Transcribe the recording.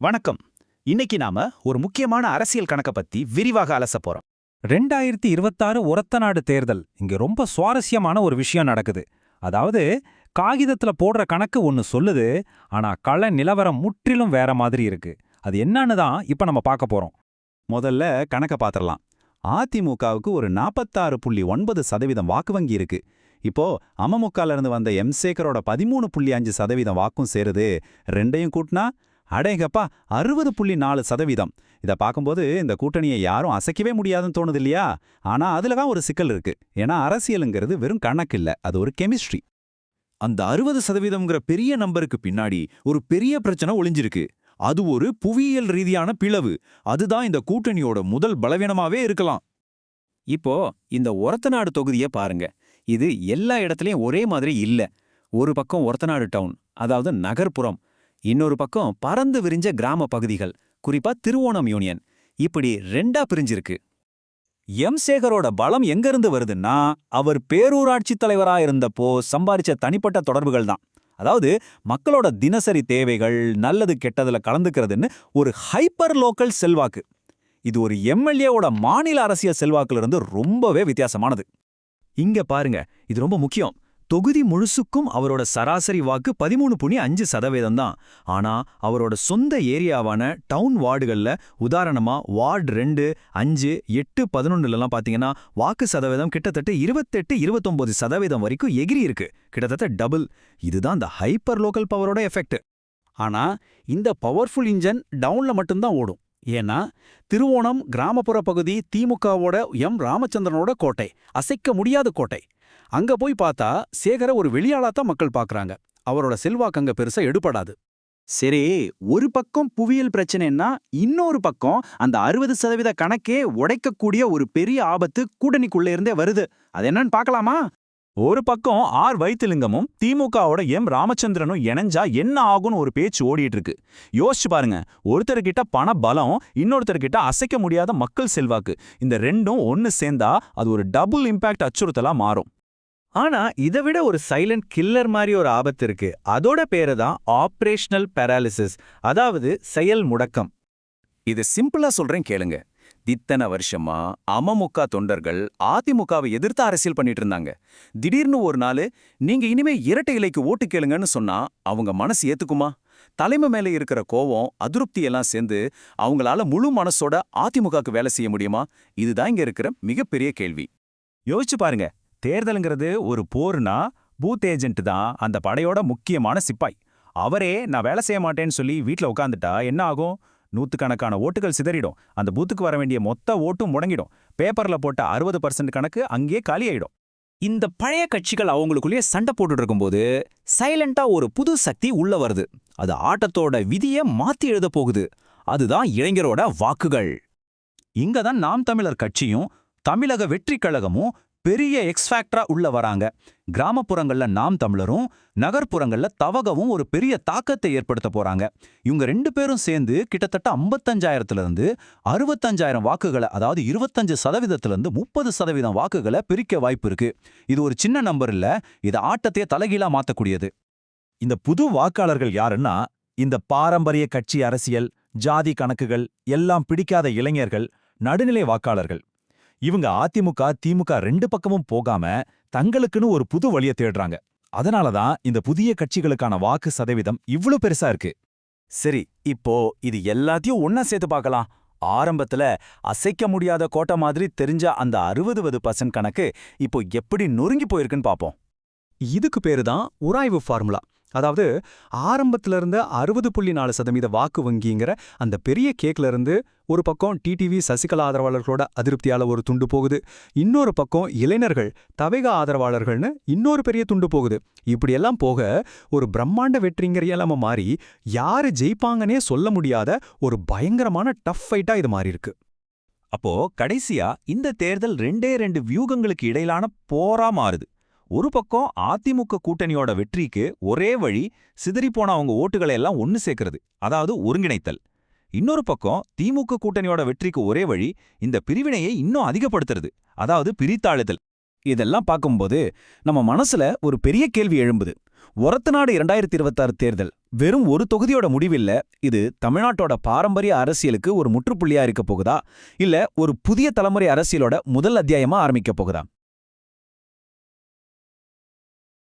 வணக்கம். இன்னைக்கு நாம ஒரு முக்கியமான அரசியல் கணக்க பத்தி விரிவாக அலச போறோம். 2026 ஒரத்தநாடு தேர்தல் இங்க ரொம்ப சுவாரஸ்யமான ஒரு விஷயம் நடக்குது. அதாவது காகிதத்துல போடுற கணக்கு ஒன்னு சொல்லுது, ஆனா கள நிலவரம் முற்றிலும் வேற மாதிரி இருக்கு. அது என்னன்னு தான் இப்ப நம்ம பார்க்க போறோம். முதல்ல கணக்க பாத்திரலாம். அதிமுகவுக்கு ஒரு 46.9% வாக்கு வங்கி இருக்கு. இப்போ அமமுகல இருந்து வந்த சேகரோட 13.5% வாக்கும் சேருது. ரெண்டையும் கூட்டினா அடேங்கப்பா 60.4%. இத பார்க்கும்போது இந்த கூட்டணியை யாரும் அசைக்கவே முடியாதுன்னு தோணுது இல்லையா? ஆனா அதுல தான் ஒரு சிக்கல் இருக்கு. ஏன்னா அரசியலுங்கிறது வெறும் கணக்கு இல்ல, அது ஒரு கெமிஸ்ட்ரி. அந்த 60%ங்கிற பெரிய நம்பருக்கு பின்னாடி ஒரு பெரிய பிரச்சனை ஒளிஞ்சிருக்கு. அது ஒரு புவியியல் ரீதியான பிளவு. அதுதான் இந்த கூட்டணியோட முதல் பலவீனமாவே இருக்கலாம். இப்போ இந்த ஒரத்தநாடு தொகுதியை பாருங்க. இது எல்லா இடத்துலயும் ஒரே மாதிரி இல்ல. ஒரு பக்கம் ஒரத்தநாடு டவுன், அதாவது நகர்ப்புறம். இன்னொரு பக்கம் பறந்து விரிஞ்ச கிராம பகுதிகள், குறிப்பா திருவோணம் யூனியன். இப்படி ரெண்டா பிரிஞ்சிருக்கு. சேகரோட பலம் எங்கிருந்து வருதுன்னா, அவர் பேரூராட்சி தலைவரா இருந்தப்போ சம்பாரிச்ச தனிப்பட்ட தொடர்புகள் தான். அதாவது மக்களோட தினசரி தேவைகள், நல்லது கெட்டதுல கலந்துக்கிறதுன்னு ஒரு ஹைப்பர் லோக்கல் செல்வாக்கு. இது ஒரு எம்எல்ஏவோட மாநில அரசியல் செல்வாக்குல இருந்து ரொம்பவே வித்தியாசமானது. இங்க பாருங்க, இது ரொம்ப முக்கியம். தொகுதி முழுசுக்கும் அவரோட சராசரி வாக்கு 13.5% தான். ஆனா அவரோட சொந்த ஏரியாவான டவுன் வார்டுகள்ல, உதாரணமா வார்டு 2, 5, 8, 11 பாத்தீங்கன்னா வாக்கு சதவீதம் கிட்டத்தட்ட 28-29% வரைக்கும் எகிரி இருக்கு. கிட்டத்தட்ட டபுள். இதுதான் இந்த ஹைப்பர் லோக்கல் பவரோட எஃபெக்ட். ஆனா இந்த பவர்ஃபுல் இன்ஜன் டவுன்ல மட்டும்தான் ஓடும். ஏன்னா திருவோணம் கிராமப்புற பகுதி திமுகவோட ராமச்சந்திரனோட கோட்டை, அசைக்க முடியாத கோட்டை. அங்க போய் பார்த்தா சேகர ஒரு வெளியாளாத்தான் மக்கள் பார்க்கறாங்க. அவரோட செல்வாக்கு அங்க பெருசா எடுபடாது. சரி, ஒரு பக்கம் புவியியல் பிரச்சனைன்னா, இன்னொரு பக்கம் அந்த 60% கணக்கே உடைக்கக்கூடிய ஒரு பெரிய ஆபத்து கூட்டணிக்குள்ள இருந்தே வருது. அது என்னன்னு பார்க்கலாமா? ஒரு பக்கம் வைத்திலிங்கமும் திமுகவோட ராமச்சந்திரனும் இணைஞ்சா என்ன ஆகும்னு ஒரு பேச்சு ஓடிட்டு இருக்கு. யோசிச்சு பாருங்க, ஒருத்தர்கிட்ட பண பலம், இன்னொருத்தர்கிட்ட அசைக்க முடியாத மக்கள் செல்வாக்கு. இந்த ரெண்டும் ஒன்னு சேர்ந்தா அது ஒரு டபுள் இம்பாக்ட் அச்சுறுத்தலா மாறும். ஆனா இதை விட ஒரு சைலண்ட் கில்லர் மாதிரி ஒரு ஆபத்து இருக்கு. அதோட பேரு தான் ஆபரேஷனல் பேராலிசிஸ், அதாவது செயல் முடக்கம். இது சிம்பிளா சொல்றேன் கேளுங்க. இத்தனை வருஷமா அமமுக தொண்டர்கள் அதிமுகவை எதிர்த்து அரசியல் பண்ணிட்டு இருந்தாங்க. திடீர்னு ஒரு நாள் நீங்க இனிமே இரட்டை இலைக்கு ஓட்டு கேளுங்கன்னு சொன்னா அவங்க மனசு ஏத்துக்குமா? தலைமை மேல இருக்கிற கோவம், அதிருப்தி எல்லாம் சேர்ந்து அவங்களால முழு மனசோட அதிமுகக்கு வேலை செய்ய முடியுமா? இதுதான் இங்க இருக்கிற மிகப்பெரிய கேள்வி. யோசிச்சு பாருங்க, தேர்தலுங்கிறது ஒரு போர்னா பூத் ஏஜென்ட் தான் அந்த படையோட முக்கியமான சிப்பாய். அவரே நான் வேலை செய்ய மாட்டேன்னு சொல்லி வீட்ல உட்காந்துட்டா என்ன ஆகும்? நூத்துக்கணக்கான ஓட்டுகள் சிதறிடும். அந்த பூத்துக்கு வர வேண்டிய மொத்த ஓட்டும் முடங்கிடும். பேப்பர்ல போட்ட 60% கணக்கு அங்கேயே காலியாயிடும். இந்த பழைய கட்சிகள் அவங்களுக்குள்ளேயே சண்டை போட்டுட்டு இருக்கும்போது சைலண்டா ஒரு புது சக்தி உள்ள வருது. அது ஆட்டத்தோட விதியை மாத்தி எழுத போகுது. அதுதான் இளைஞரோட வாக்குகள். இங்கதான் நாம் தமிழர் கட்சியும் தமிழக வெற்றி கழகமும் பெரிய எக்ஸ்ஃபேக்டரா உள்ள வராங்க. கிராமப்புறங்கள்ல நாம் தமிழரும், நகர்ப்புறங்கள்ல தவகவும் ஒரு பெரிய தாக்கத்தை ஏற்படுத்த போறாங்க. இவங்க 2 பேரும் சேர்ந்து கிட்டத்தட்ட 55,000 65,000 வாக்குகளை, அதாவது 25% 30% வாக்குகளை பிரிக்க வாய்ப்பு இருக்கு. இது ஒரு சின்ன நம்பர் இல்ல, இது ஆட்டத்தையே தலைகீழா மாத்தக்கூடியது. இந்த புது வாக்காளர்கள் யாருன்னா, இந்த பாரம்பரிய கட்சி அரசியல், ஜாதி கணக்குகள் எல்லாம் பிடிக்காத இளைஞர்கள், நடுநிலை வாக்காளர்கள். இவங்க அதிமுக திமுக 2 பக்கமும் போகாம தங்களுக்குன்னு ஒரு புது வழியை தேடுறாங்க. அதனாலதான் இந்த புதிய கட்சிகளுக்கான வாக்கு சதவீதம் இவ்ளோ பெருசா இருக்கு. சரி, இப்போ இது எல்லாத்தையும் ஒன்னா சேர்த்து பார்க்கலாம். ஆரம்பத்துல அசைக்க முடியாத கோட்டை மாதிரி தெரிஞ்ச அந்த 60% கணக்கு இப்போ எப்படி நொறுங்கி போயிருக்குன்னு பாப்போம். இதுக்கு பேரு தான் உராய்வு ஃபார்முலா. அதாவது ஆரம்பத்துல இருந்த 60.4% வாக்கு வங்கிங்கிற அந்த பெரிய கேக்ல இருந்து ஒரு பக்கம் டிடிவி சசிகலா ஆதரவாளர்களோட அதிருப்தியால ஒரு துண்டு போகுது, இன்னொரு பக்கம் இளைஞர்கள் தவேகா ஆதரவாளர்கள்னு இன்னொரு பெரிய துண்டு போகுது. இப்படியெல்லாம் போக ஒரு பிரம்மாண்ட வெற்றிங்கறியலாம மாறி யாரு ஜெயிப்பாங்கன்னே சொல்ல முடியாத ஒரு பயங்கரமான டஃப் ஃபைட்டா இது மாறி இருக்கு. அப்போ கடைசியா இந்த தேர்தல் 2 வியூகங்களுக்கு இடையிலான போரா மாறுது. ஒரு பக்கம் அதிமுக கூட்டணியோட வெற்றிக்கு ஒரே வழி சிதறிப்போன அவங்க ஓட்டுகளை எல்லாம் ஒன்னு சேர்க்கிறது, அதாவது ஒருங்கிணைத்தல். இன்னொரு பக்கம் திமுக கூட்டணியோட வெற்றிக்கு ஒரே வழி இந்த பிரிவினையை இன்னும் அதிகப்படுத்துறது, அதாவது பிரித்தாளுதல். இதெல்லாம் பார்க்கும்போது நம்ம மனசுல ஒரு பெரிய கேள்வி எழும்புது. ஒரத்தநாடு 2026 தேர்தல் வெறும் ஒரு தொகுதியோட முடிவில்ல, இது தமிழ்நாட்டோட பாரம்பரிய அரசியலுக்கு ஒரு முற்றுப்புள்ளியா இருக்க போகுதா, இல்ல ஒரு புதிய தலைமுறை அரசியலோட முதல் அத்தியாயமா ஆரம்பிக்க போகுதா?